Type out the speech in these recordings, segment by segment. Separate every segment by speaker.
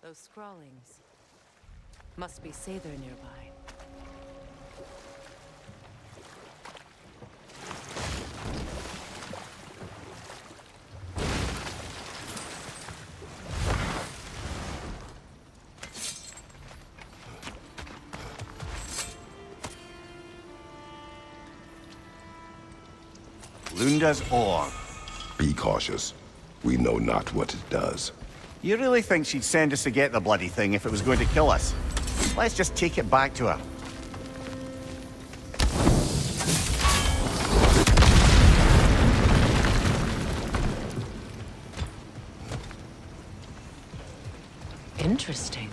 Speaker 1: Those scrawlings must be Sather nearby.
Speaker 2: Lunda's orb.
Speaker 3: Be cautious. We know not what it does.
Speaker 2: You really think she'd send us to get the bloody thing if it was going to kill us? Let's just take it back to her.
Speaker 1: Interesting.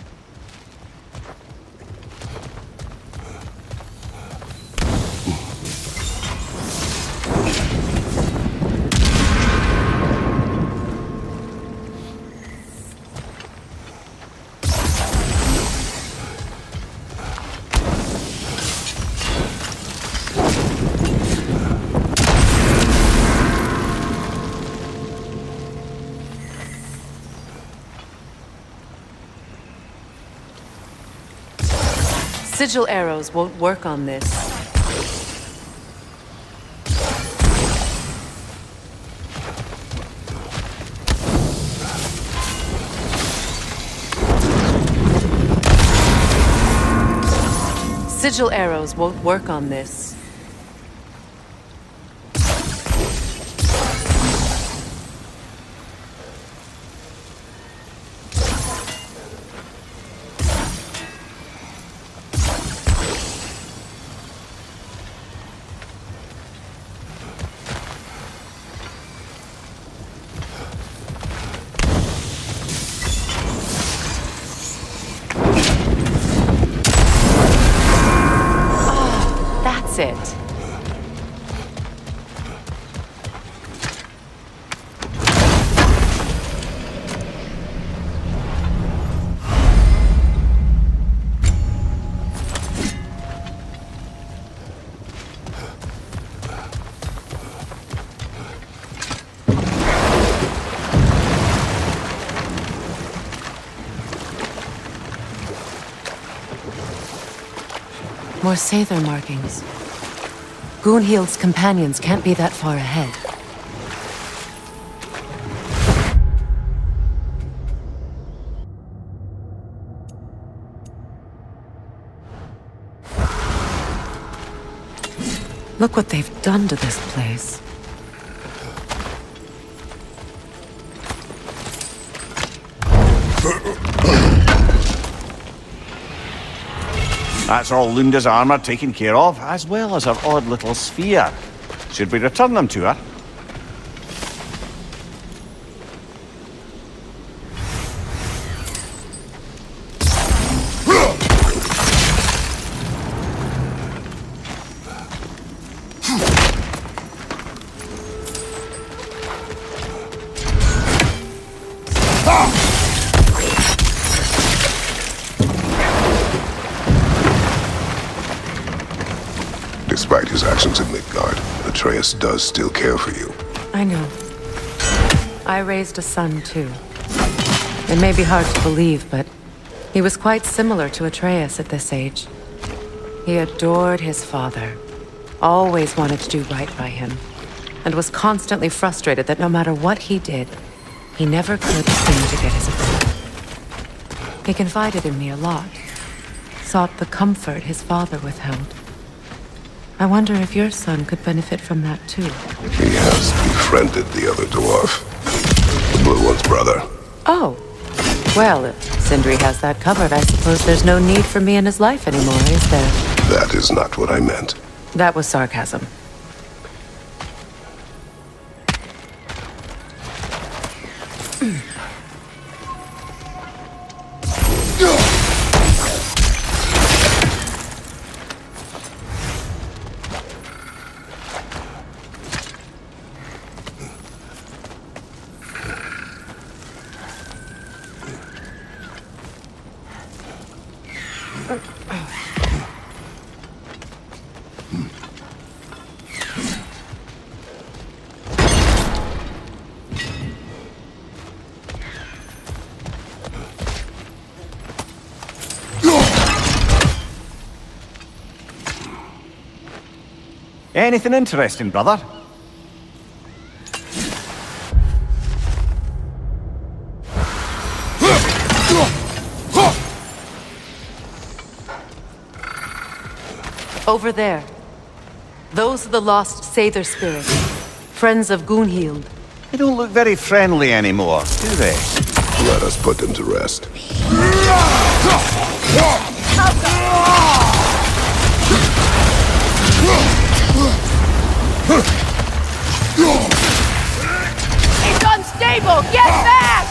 Speaker 1: Sigil arrows won't work on this. Sigil arrows won't work on this. It. More Sather markings. Gunhild's companions can't be that far ahead. Look what they've done to this place.
Speaker 2: That's all Lunda's armor taken care of, as well as her odd little sphere. Should we return them to her?
Speaker 3: Despite his actions in Midgard, Atreus does still care for you.
Speaker 1: I know. I raised a son, too. It may be hard to believe, but he was quite similar to Atreus at this age. He adored his father, always wanted to do right by him, and was constantly frustrated that no matter what he did, he never could seem to get his approval. He confided in me a lot, sought the comfort his father withheld. I wonder if your son could benefit from that, too.
Speaker 3: He has befriended the other dwarf. The Blue One's brother.
Speaker 1: Oh. Well, if Sindri has that covered, I suppose there's no need for me in his life anymore, is there?
Speaker 3: That is not what I meant.
Speaker 1: That was sarcasm.
Speaker 2: Anything interesting, brother?
Speaker 1: Over there. Those are the lost Sather spirits. Friends of Gunhild.
Speaker 2: They don't look very friendly anymore, do they?
Speaker 3: Let us put them to rest.
Speaker 4: It's unstable! Get back!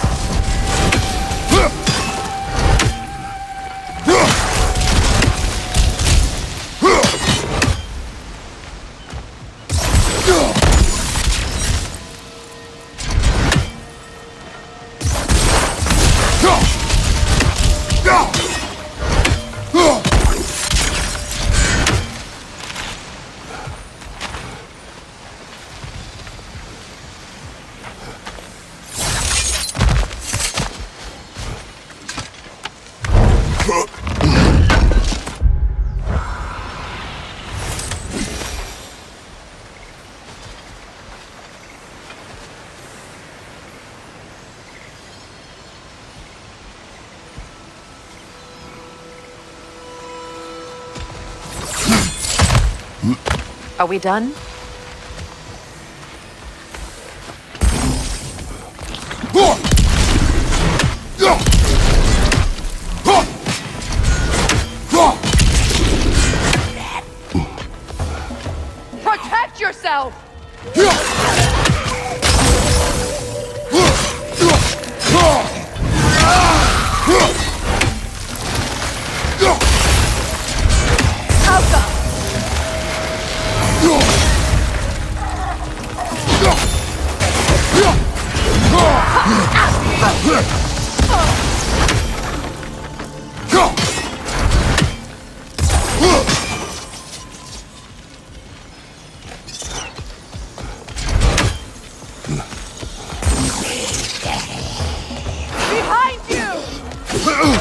Speaker 1: Are we done?
Speaker 4: Protect yourself! Behind you!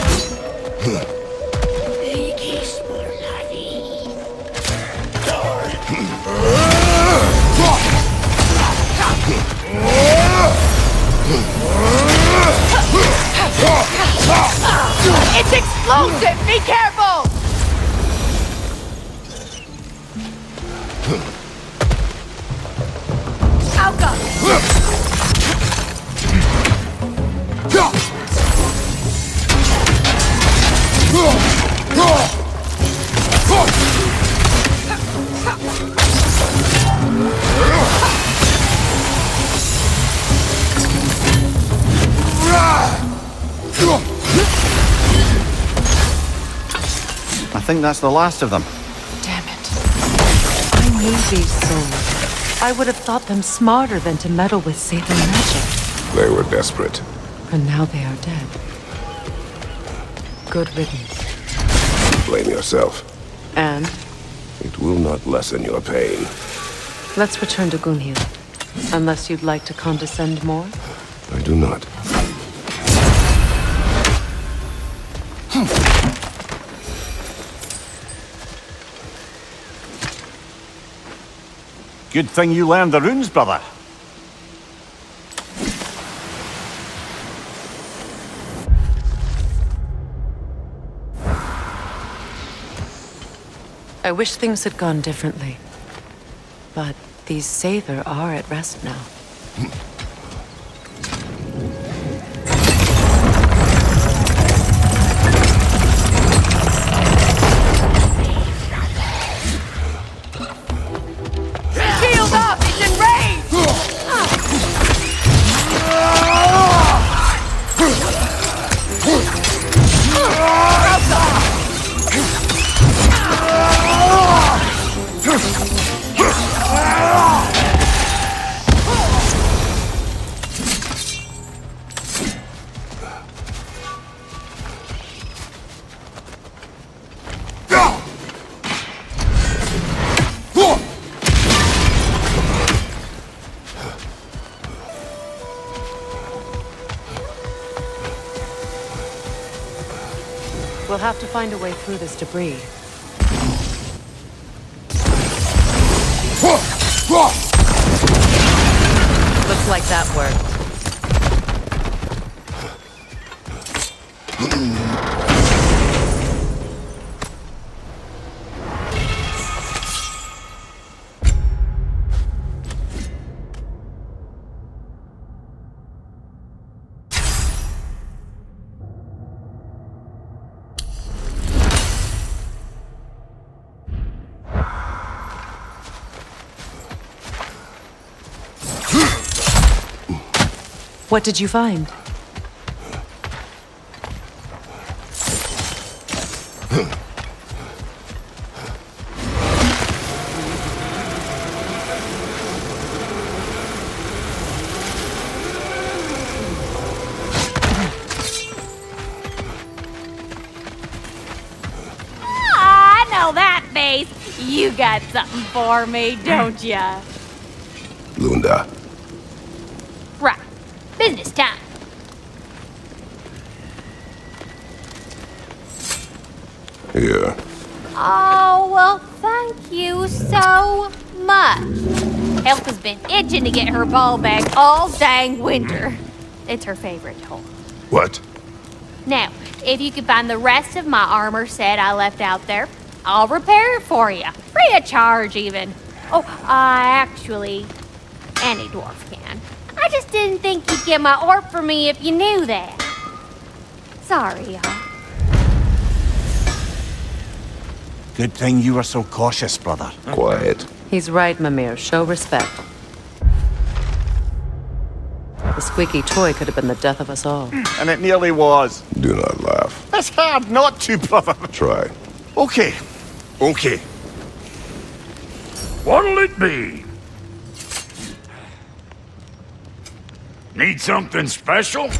Speaker 4: It's explosive! Be careful!
Speaker 2: I think that's the last of them.
Speaker 1: Damn it. I knew these souls. I would have thought them smarter than to meddle with Sather magic.
Speaker 3: They were desperate.
Speaker 1: And now they are dead. Good riddance.
Speaker 3: Blame yourself.
Speaker 1: And
Speaker 3: It will not lessen your pain.
Speaker 1: let's return to Gunhild. Unless you'd like to condescend more?
Speaker 3: I do not.
Speaker 2: Good thing you learned the runes, brother.
Speaker 1: I wish things had gone differently. But these Sather are at rest now.
Speaker 4: Shield up! It's enraged!
Speaker 1: We'll have to find a way through this debris. Looks like that worked. What did you find?
Speaker 5: I know that face. You got something for me, don't ya?
Speaker 3: Lunda.
Speaker 5: Right. Business time.
Speaker 3: Here.
Speaker 5: Oh, well, thank you so much. Elf has been itching to get her ball back all dang winter. It's her favorite toy.
Speaker 3: What?
Speaker 5: Now, if you could find the rest of my armor set I left out there, I'll repair it for you. Free of charge, even. Oh, actually, any dwarf can. I just didn't think you'd get my orb for me if you knew that. Sorry, y'all.
Speaker 2: Good thing you were so cautious, brother.
Speaker 3: Quiet.
Speaker 1: He's right, Mimir. Show respect. The squeaky toy could have been the death of us all.
Speaker 2: And it nearly was.
Speaker 3: Do not laugh.
Speaker 2: It's hard not to, brother.
Speaker 3: Try.
Speaker 2: Okay. Okay.
Speaker 6: What'll it be? Need something special?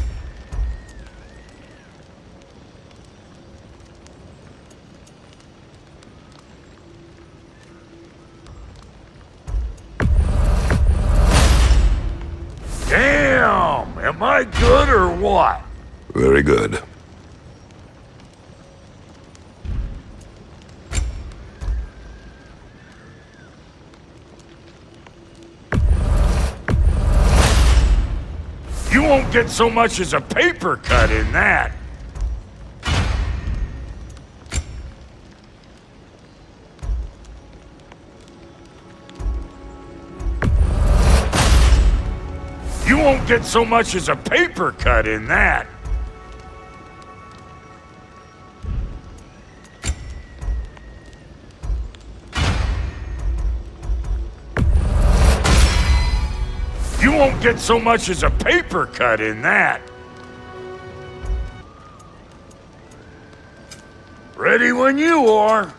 Speaker 6: Damn! Am I good or what?
Speaker 3: Very good.
Speaker 6: You won't get so much as a paper cut in that. You won't get so much as a paper cut in that. You won't get so much as a paper cut in that. Ready when you are.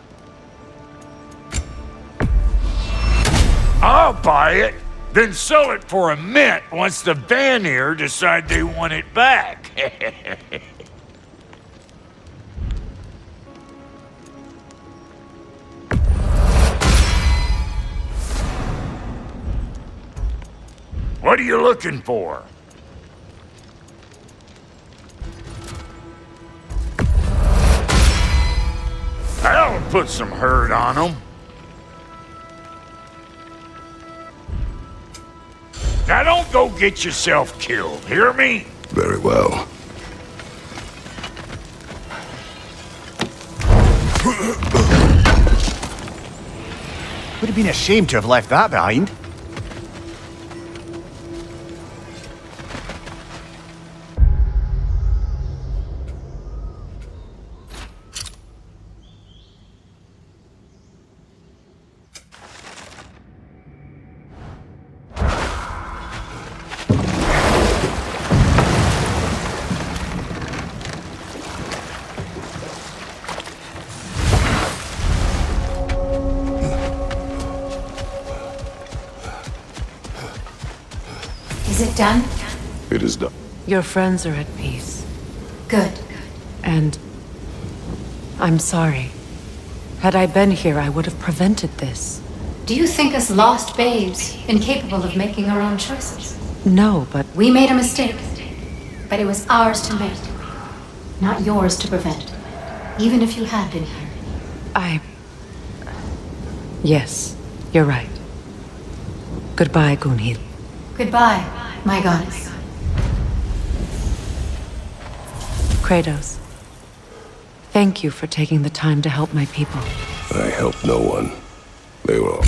Speaker 6: I'll buy it, then sell it for a mint once the Vanir decide they want it back. What are you looking for? That'll put some hurt on them. Now don't go get yourself killed, hear me?
Speaker 3: Very well.
Speaker 2: Would have been a shame to have left that behind.
Speaker 7: Is it done?
Speaker 3: It is done.
Speaker 1: Your friends are at peace.
Speaker 7: Good.
Speaker 1: And I'm sorry. Had I been here, I would have prevented this.
Speaker 7: Do you think us lost babes, incapable of making our own choices?
Speaker 1: No, but
Speaker 7: We made a mistake, but it was ours to make, not yours to prevent, even if you had been here.
Speaker 1: Yes, you're right. Goodbye, Gunhild.
Speaker 7: Goodbye, my goddess.
Speaker 1: Kratos. Thank you for taking the time to help my people.
Speaker 3: I helped no one. They were all...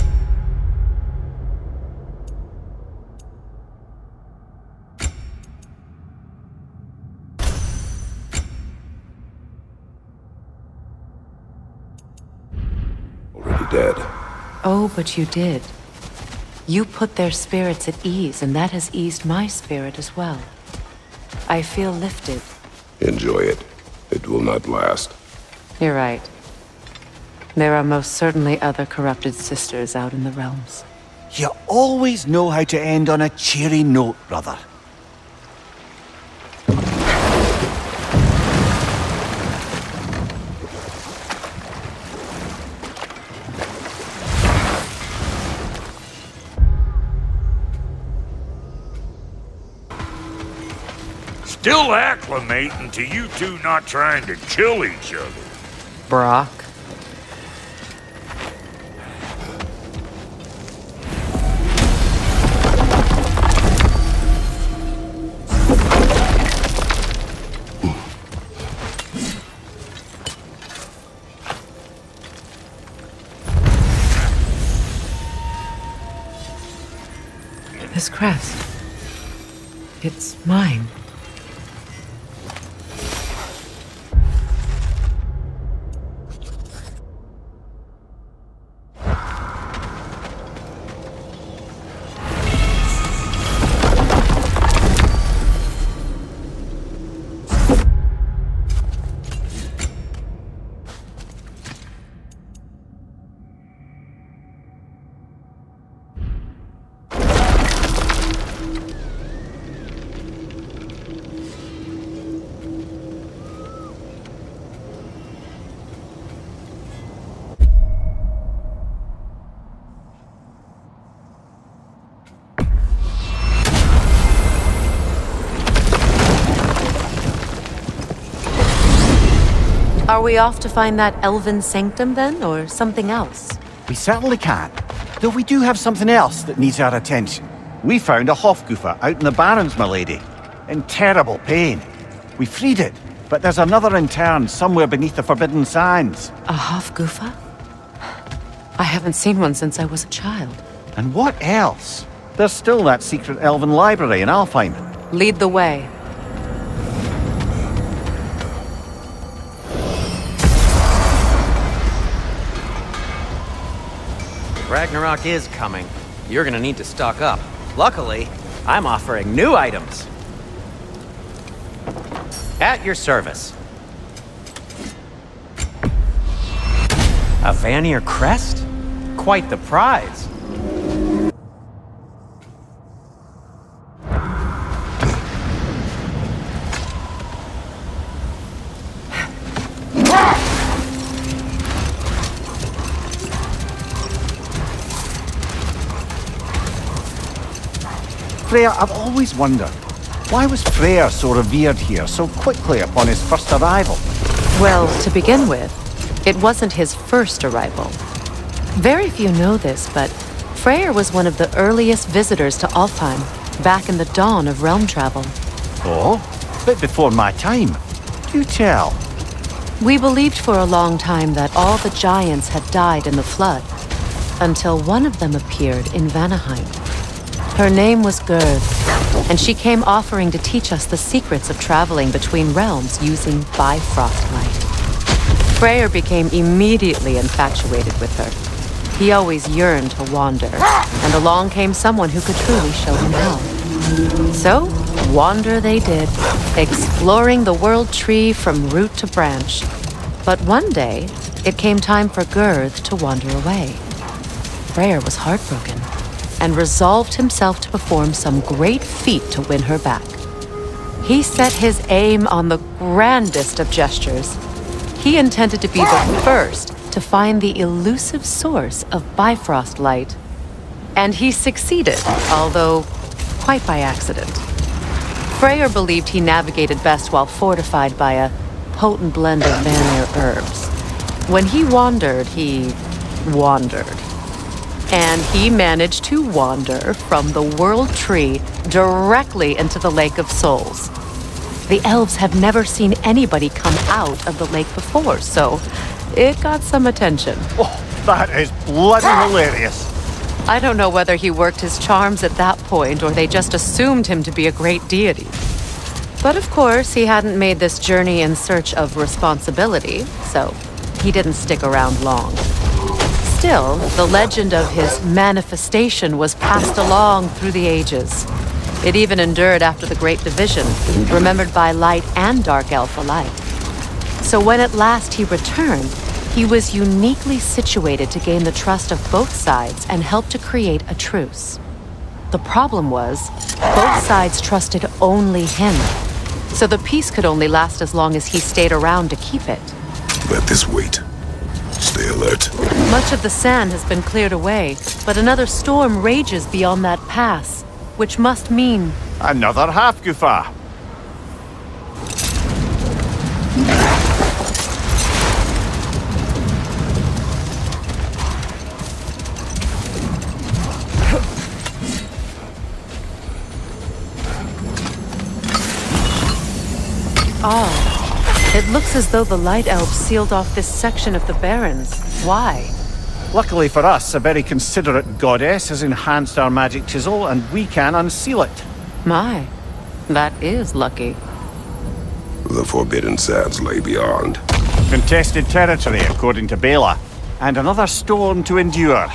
Speaker 3: already dead.
Speaker 1: Oh, but you did. You put their spirits at ease, and that has eased my spirit as well. I feel lifted.
Speaker 3: Enjoy it. It will not last.
Speaker 1: You're right. There are most certainly other corrupted sisters out in the realms.
Speaker 2: You always know how to end on a cheery note, brother.
Speaker 6: Still acclimating to you two not trying to kill each other.
Speaker 1: Brock. This crest. It's mine. Are we off to find that elven sanctum then, or something else?
Speaker 2: We certainly can. Though we do have something else that needs our attention. We found a Hofgufa out in the Barrens, my lady. In terrible pain. We freed it, but there's another intern somewhere beneath the Forbidden Sands.
Speaker 1: A Hofgufa? I haven't seen one since I was a child.
Speaker 2: And what else? There's still that secret elven library in Alfheim.
Speaker 1: Lead the way.
Speaker 8: Ragnarok is coming. You're gonna need to stock up. Luckily, I'm offering new items. At your service. A Vanir crest? Quite the prize.
Speaker 2: Freya, I've always wondered, why was Freya so revered here so quickly upon his first arrival?
Speaker 1: Well, to begin with, it wasn't his first arrival. Very few know this, but Freya was one of the earliest visitors to Alfheim, back in the dawn of realm travel.
Speaker 2: Oh, bit before my time. Do tell.
Speaker 1: We believed for a long time that all the giants had died in the flood, until one of them appeared in Vanaheim. Her name was Gerd, and she came offering to teach us the secrets of traveling between realms using Bifrost light. Freyr became immediately infatuated with her. He always yearned to wander, and along came someone who could truly show him how. So, wander they did, exploring the world tree from root to branch. But one day, it came time for Gerd to wander away. Freyr was heartbroken, and resolved himself to perform some great feat to win her back. He set his aim on the grandest of gestures. He intended to be the first to find the elusive source of Bifrost light. And he succeeded, although quite by accident. Freyr believed he navigated best while fortified by a potent blend of Vanir herbs. When he wandered, he wandered. And he managed to wander from the World Tree directly into the Lake of Souls. The elves have never seen anybody come out of the lake before, so it got some attention.
Speaker 2: Oh, that is bloody hilarious.
Speaker 1: I don't know whether he worked his charms at that point or they just assumed him to be a great deity. But of course, he hadn't made this journey in search of responsibility, so he didn't stick around long. Still, the legend of his manifestation was passed along through the ages. It even endured after the Great Division, remembered by light and dark elf alike. So when at last he returned, he was uniquely situated to gain the trust of both sides and help to create a truce. The problem was, both sides trusted only him. So the peace could only last as long as he stayed around to keep it.
Speaker 3: Let this wait. Stay alert.
Speaker 1: Much of the sand has been cleared away, but another storm rages beyond that pass, which must mean...
Speaker 2: Another Hafgufa.
Speaker 1: It looks as though the Light Elves sealed off this section of the Barrens. Why?
Speaker 2: Luckily for us, a very considerate goddess has enhanced our magic chisel, and we can unseal it.
Speaker 1: My, that is lucky.
Speaker 3: The Forbidden Sands lay beyond.
Speaker 2: Contested territory, according to Bela, and another storm to endure.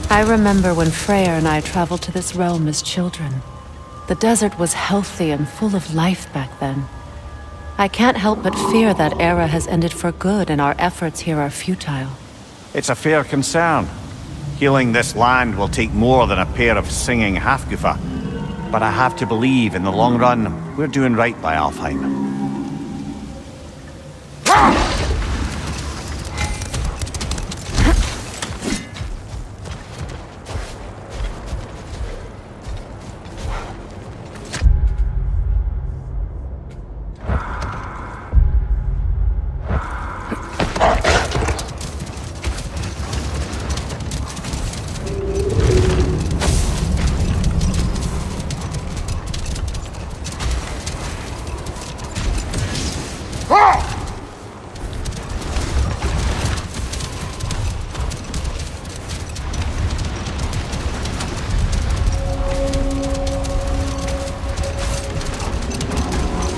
Speaker 1: I remember when Freya and I traveled to this realm as children. The desert was healthy and full of life back then. I can't help but fear that era has ended for good and our efforts here are futile.
Speaker 2: It's a fair concern. Healing this land will take more than a pair of singing Hafgufa. But I have to believe, in the long run, we're doing right by Alfheim.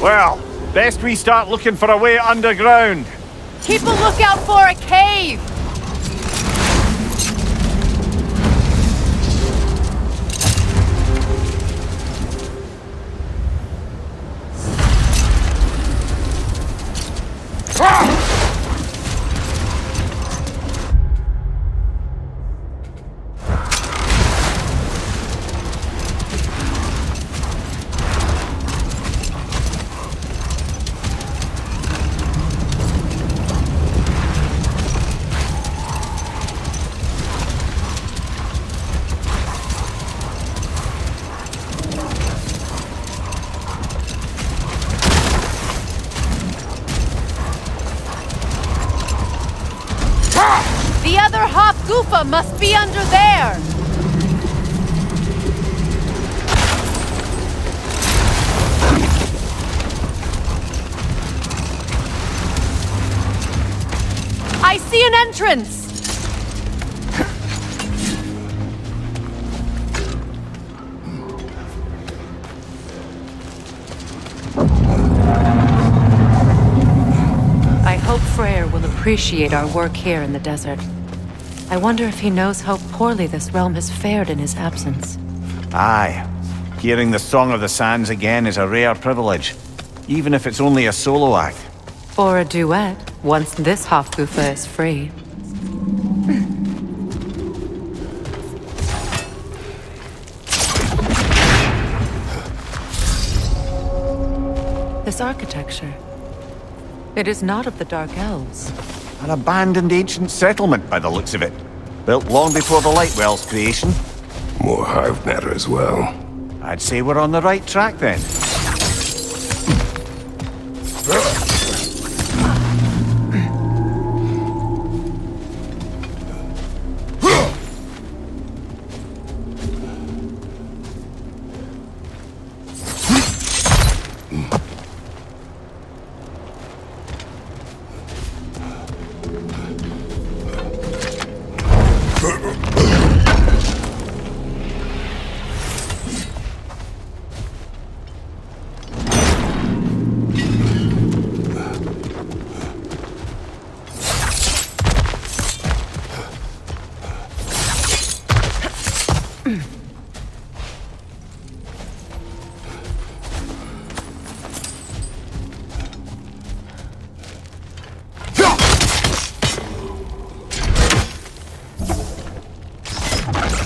Speaker 2: Well, best we start looking for a way underground.
Speaker 4: Keep a lookout for a cave! The other Hafgufa must be under there! I see an entrance!
Speaker 1: I hope Freya will appreciate our work here in the desert. I wonder if he knows how poorly this realm has fared in his absence.
Speaker 2: Aye. Hearing the Song of the Sands again is a rare privilege, even if it's only a solo act.
Speaker 1: Or a duet, once this Hafgufa is free. This architecture. It is not of the Dark Elves.
Speaker 2: An abandoned ancient settlement by the looks of it. built long before the Lightwell's creation.
Speaker 3: More hive matter as well.
Speaker 2: I'd say we're on the right track then.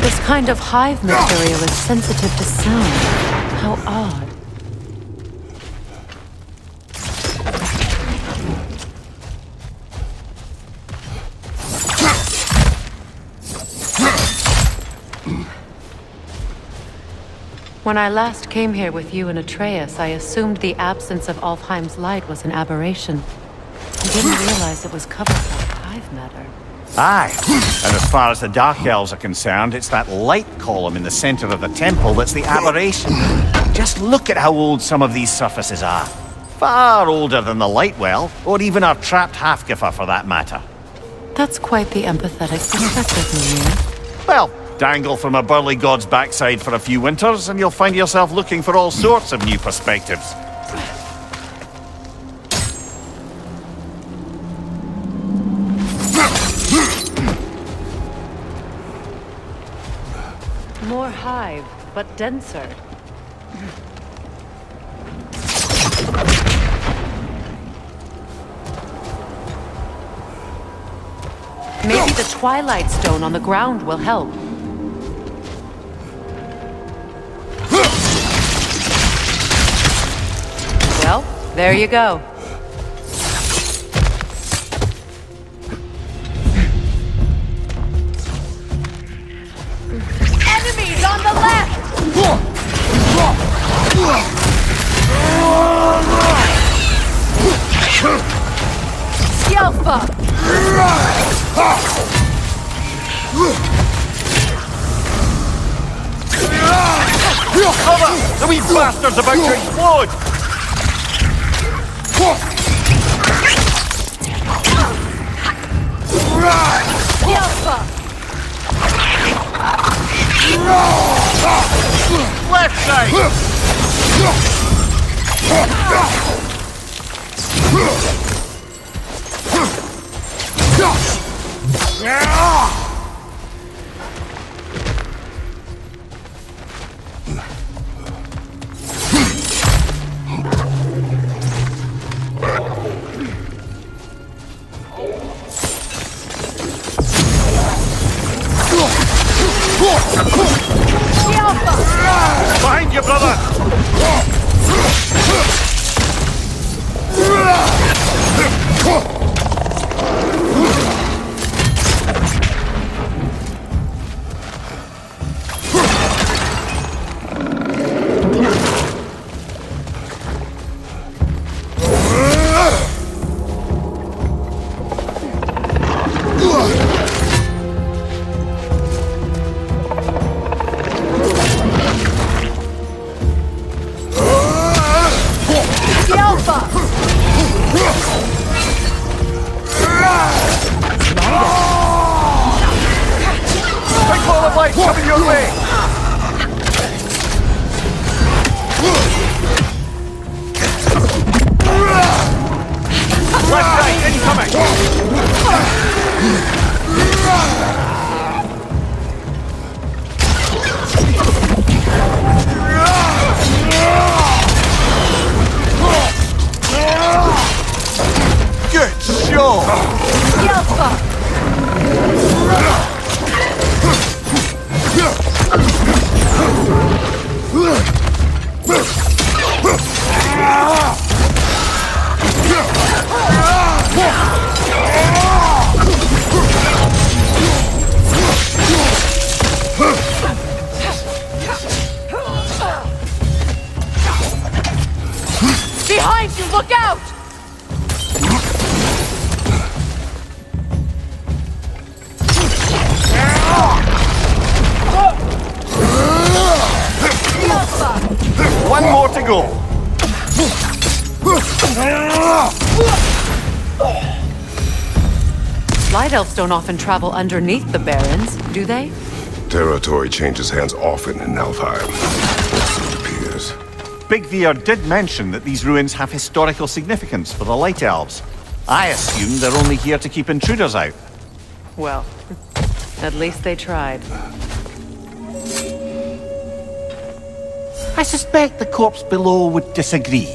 Speaker 1: This kind of hive material is sensitive to sound. How odd. When I last came here with you and Atreus, I assumed the absence of Alfheim's light was an aberration. I didn't realize it was covered by hive matter.
Speaker 2: Aye, and as far as the Dark Elves are concerned, it's that light column in the center of the temple that's the aberration. Just look at how old some of these surfaces are. Far older than the Lightwell, or even our trapped Halfgiffer for that matter.
Speaker 1: That's quite the empathetic perspective, Mimir.
Speaker 2: Well, dangle from a burly god's backside for a few winters, and you'll find yourself looking for all sorts of new perspectives.
Speaker 1: More hive, but denser. Maybe the Twilight Stone on the ground will help. Well, there you go.
Speaker 4: Enemies on the left! Yelpa!
Speaker 2: Cover! The wee bastard's about to explode!
Speaker 4: Yelpa!
Speaker 2: Left side! Behind you, brother!
Speaker 4: Behind you! Look out!
Speaker 2: One more to go.
Speaker 1: Light elves don't often travel underneath the barrens, do they?
Speaker 3: Territory changes hands often in Alfheim. It appears.
Speaker 2: Big Veer did mention that these ruins have historical significance for the Light Elves. I assume they're only here to keep intruders out.
Speaker 1: Well, at least they tried.
Speaker 2: I suspect the corpse below would disagree.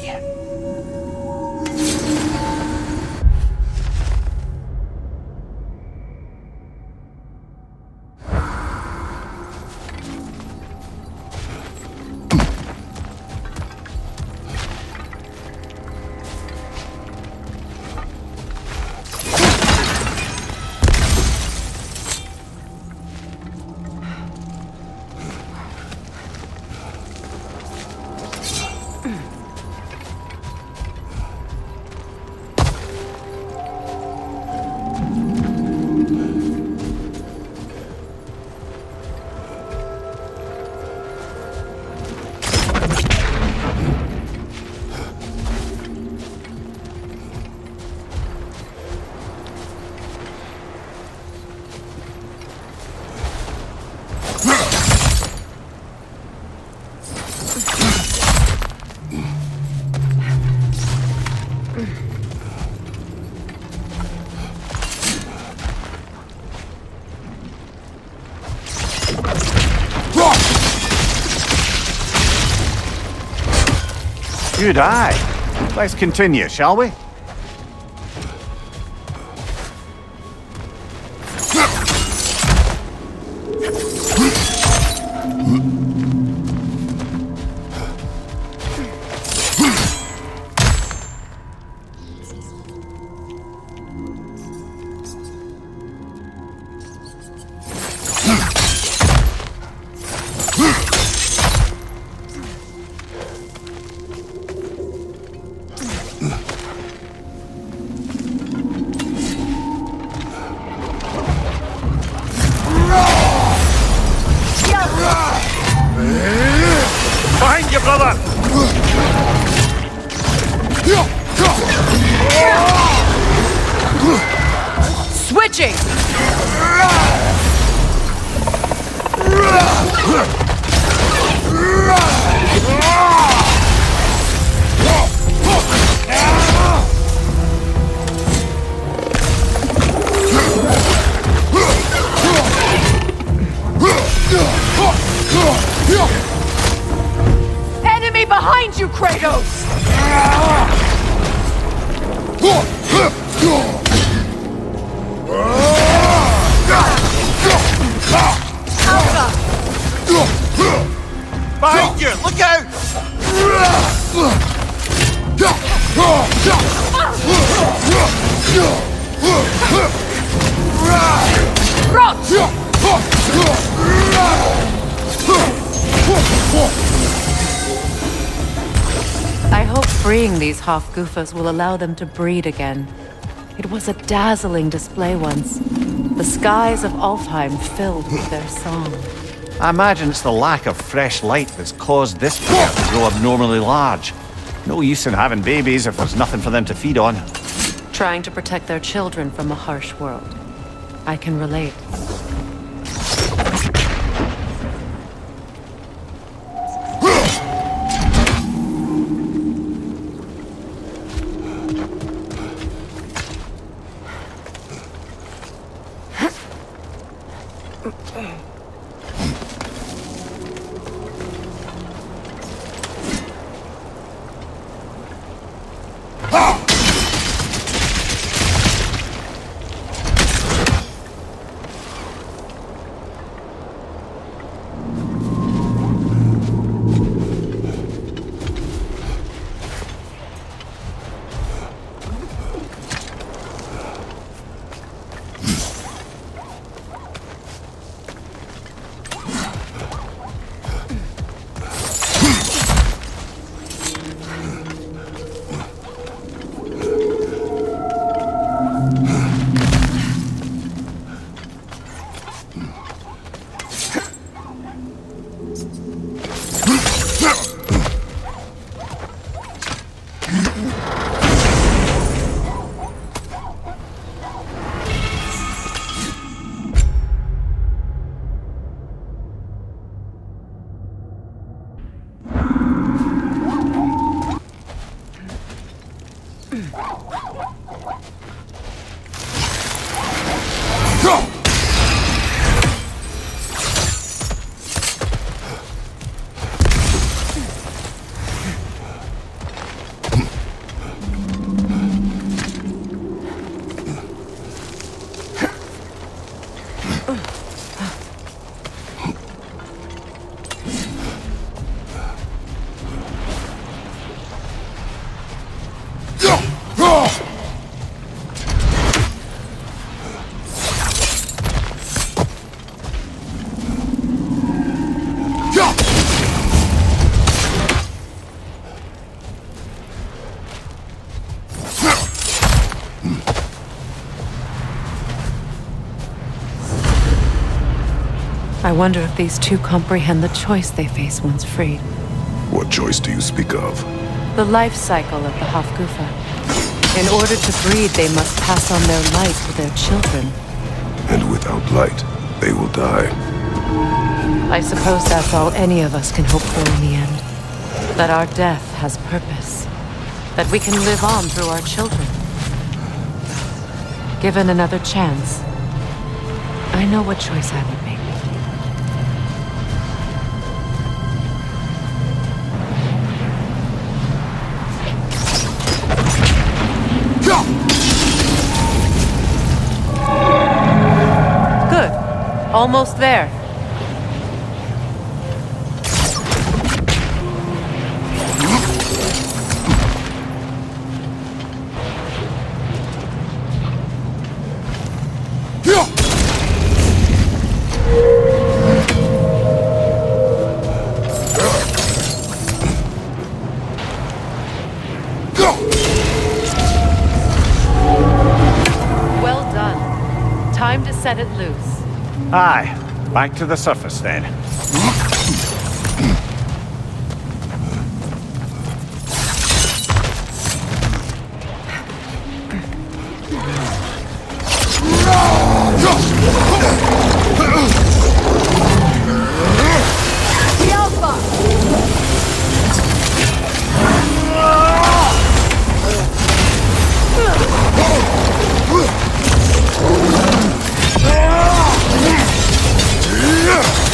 Speaker 2: Good eye. Let's continue, shall we? Behind you, brother!
Speaker 4: Switching! Enemy behind you, Kratos!
Speaker 2: Behind you! Look out!
Speaker 1: I hope freeing these Hofgufas will allow them to breed again. It was a dazzling display once. The skies of Alfheim filled with their song.
Speaker 2: I imagine it's the lack of fresh light that's caused this pair to grow abnormally large. No use in having babies if there's nothing for them to feed on.
Speaker 1: Trying to protect their children from a harsh world. I can relate. I wonder if these two comprehend the choice they face once freed.
Speaker 3: What choice do you speak of?
Speaker 1: The life cycle of the Hofgufa. In order to breed, they must pass on their light to their children.
Speaker 3: And without light, they will die.
Speaker 1: I suppose that's all any of us can hope for in the end. That our death has purpose. That we can live on through our children. Given another chance, I know what choice I would make. Good. Almost there. Well done. Time to set it loose.
Speaker 2: Aye, back to the surface then.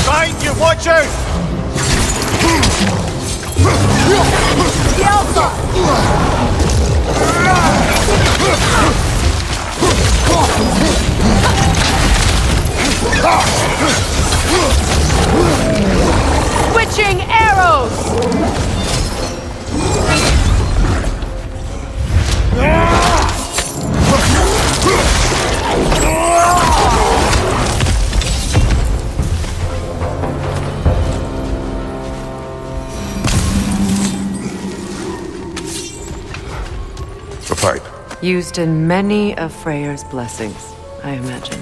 Speaker 2: Right, you watch out!
Speaker 1: Switching arrows!
Speaker 3: A pipe.
Speaker 1: Used in many of Freya's blessings, I imagine.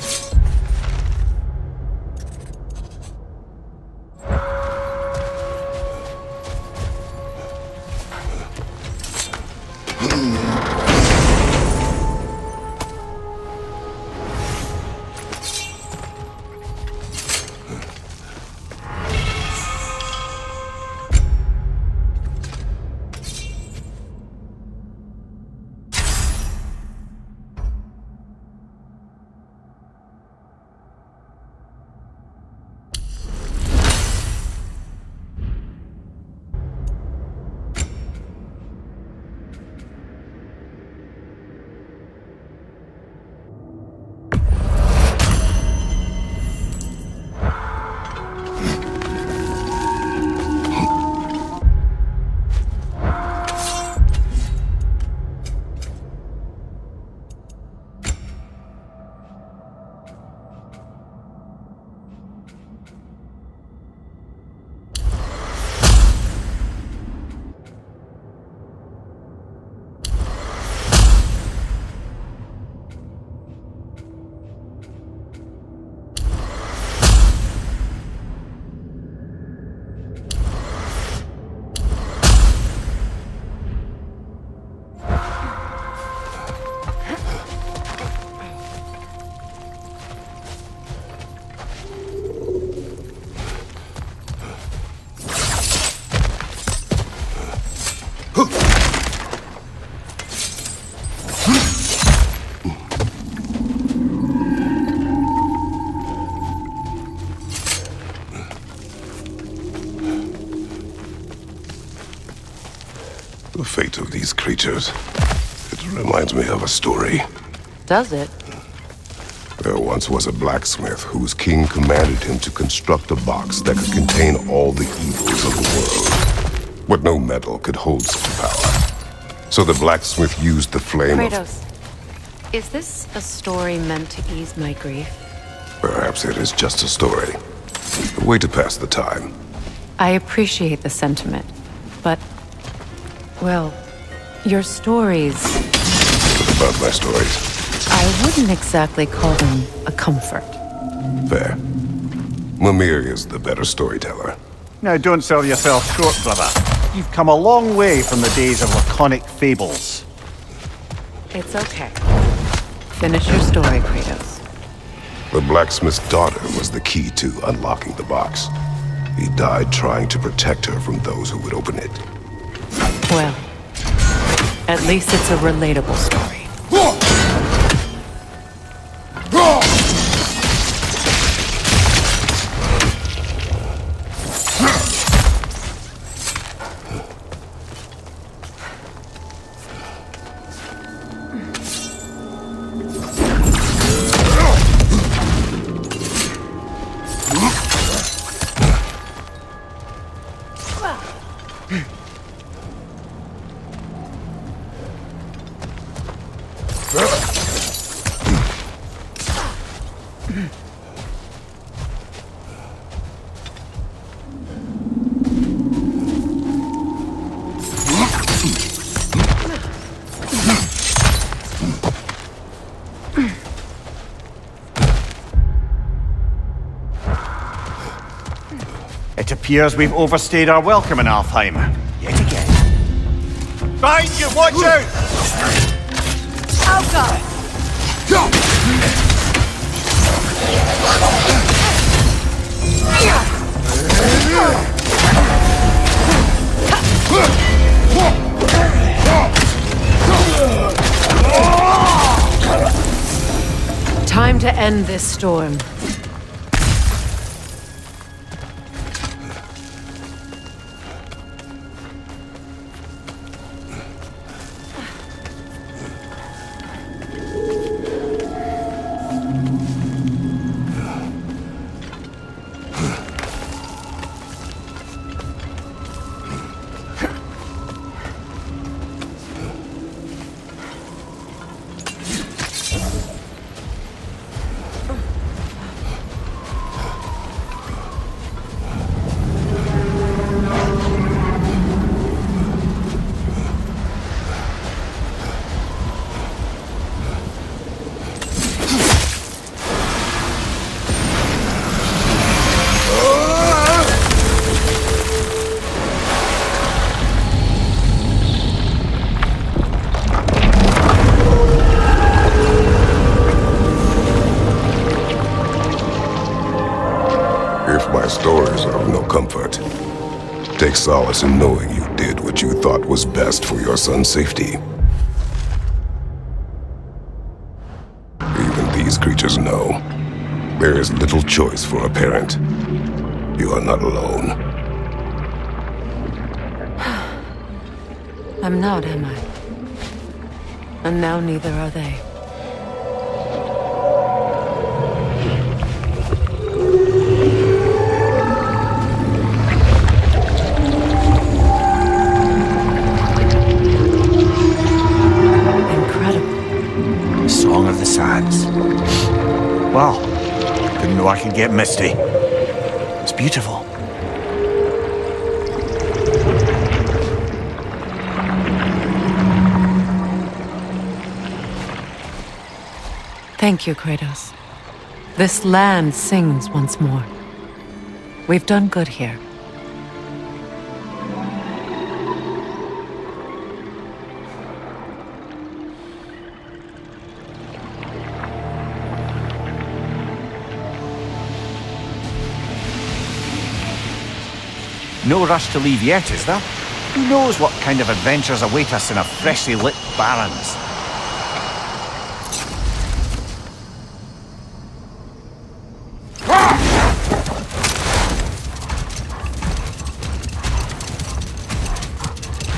Speaker 3: of these creatures. It reminds me of a story.
Speaker 1: Does it?
Speaker 3: There once was a blacksmith whose king commanded him to construct a box that could contain all the evils of the world. But no metal could hold such power. So the blacksmith used the flame
Speaker 1: Kratos, is this a story meant to ease my grief?
Speaker 3: Perhaps it is just a story. A way to pass the time.
Speaker 1: I appreciate the sentiment, but, well, your stories...
Speaker 3: What about my stories?
Speaker 1: I wouldn't exactly call them a comfort.
Speaker 3: Fair. Mimir is the better storyteller.
Speaker 2: Now don't sell yourself short, brother. You've come a long way from the days of laconic fables.
Speaker 1: It's okay. Finish your story, Kratos.
Speaker 3: The blacksmith's daughter was the key to unlocking the box. He died trying to protect her from those who would open it.
Speaker 1: Well, at least it's a relatable story.
Speaker 2: It appears we've overstayed our welcome in Alfheim. Yet again. Behind you! Watch out!
Speaker 1: Time to end this storm.
Speaker 3: Stories are of no comfort. Take solace in knowing you did what you thought was best for your son's safety. Even these creatures know there is little choice for a parent. You are not alone.
Speaker 1: I'm not, am I? And now neither are they.
Speaker 2: Song of the Sands. Wow. Didn't know I could get misty. It's beautiful.
Speaker 1: Thank you, Kratos. This land sings once more. We've done good here.
Speaker 2: No rush to leave yet, is there? Who knows what kind of adventures await us in a freshly lit Barrens?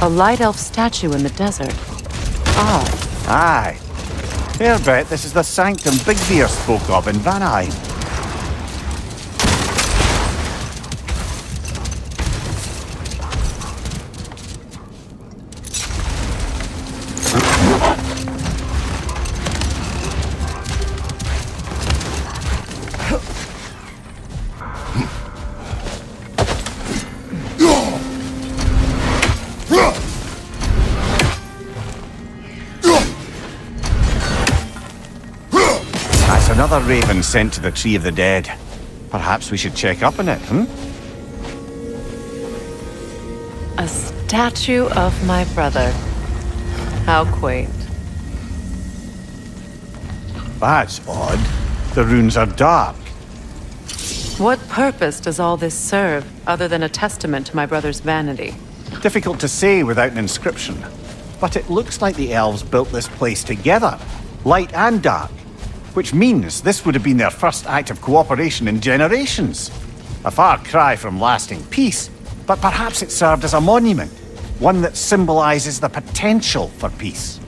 Speaker 1: A light elf statue in the desert. Odd.
Speaker 2: Aye. Fair bet this is the sanctum Big Bear spoke of in Vanheim. Another raven sent to the Tree of the Dead. Perhaps we should check up on it,
Speaker 1: A statue of my brother. How quaint.
Speaker 2: That's odd. The runes are dark.
Speaker 1: What purpose does all this serve, other than a testament to my brother's vanity?
Speaker 2: Difficult to say without an inscription. But it looks like the elves built this place together, light and dark. Which means this would have been their first act of cooperation in generations. A far cry from lasting peace, but perhaps it served as a monument, one that symbolizes the potential for peace.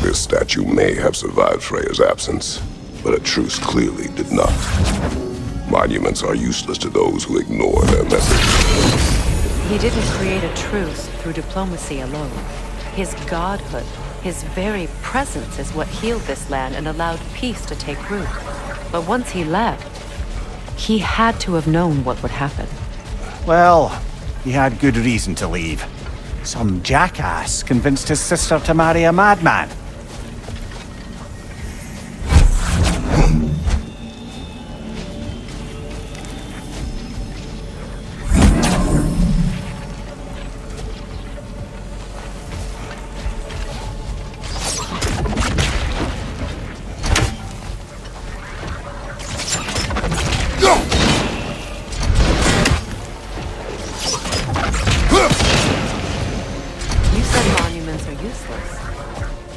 Speaker 3: This statue may have survived Freya's absence, but Atreus clearly did not. Monuments are useless to those who ignore their message.
Speaker 1: He didn't create a truce through diplomacy alone. His godhood, his very presence is what healed this land and allowed peace to take root. But once he left, he had to have known what would happen.
Speaker 2: Well, he had good reason to leave. Some jackass convinced his sister to marry a madman.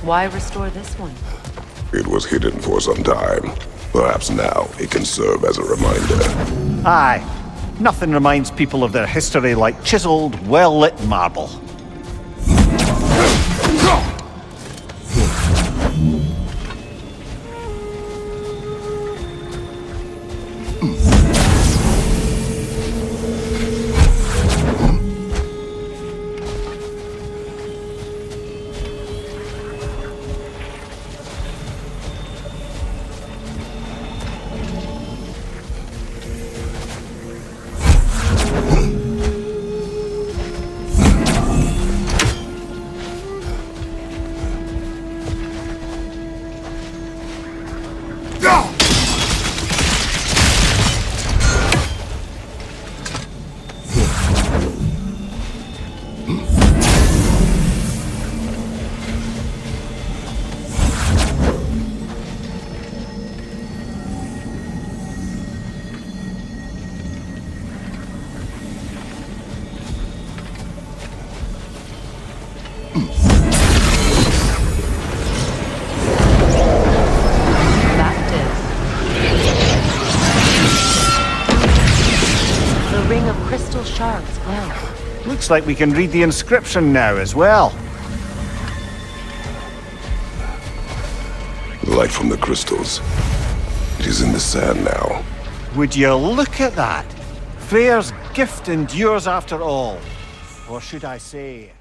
Speaker 1: Why restore this one?
Speaker 3: It was hidden for some time. Perhaps now it can serve as a reminder.
Speaker 2: Aye. Nothing reminds people of their history like chiseled, well-lit marble. Looks like we can read the inscription now as well.
Speaker 3: The light from the crystals. It is in the sand now.
Speaker 2: Would you look at that? Freya's gift endures after all. Or should I say...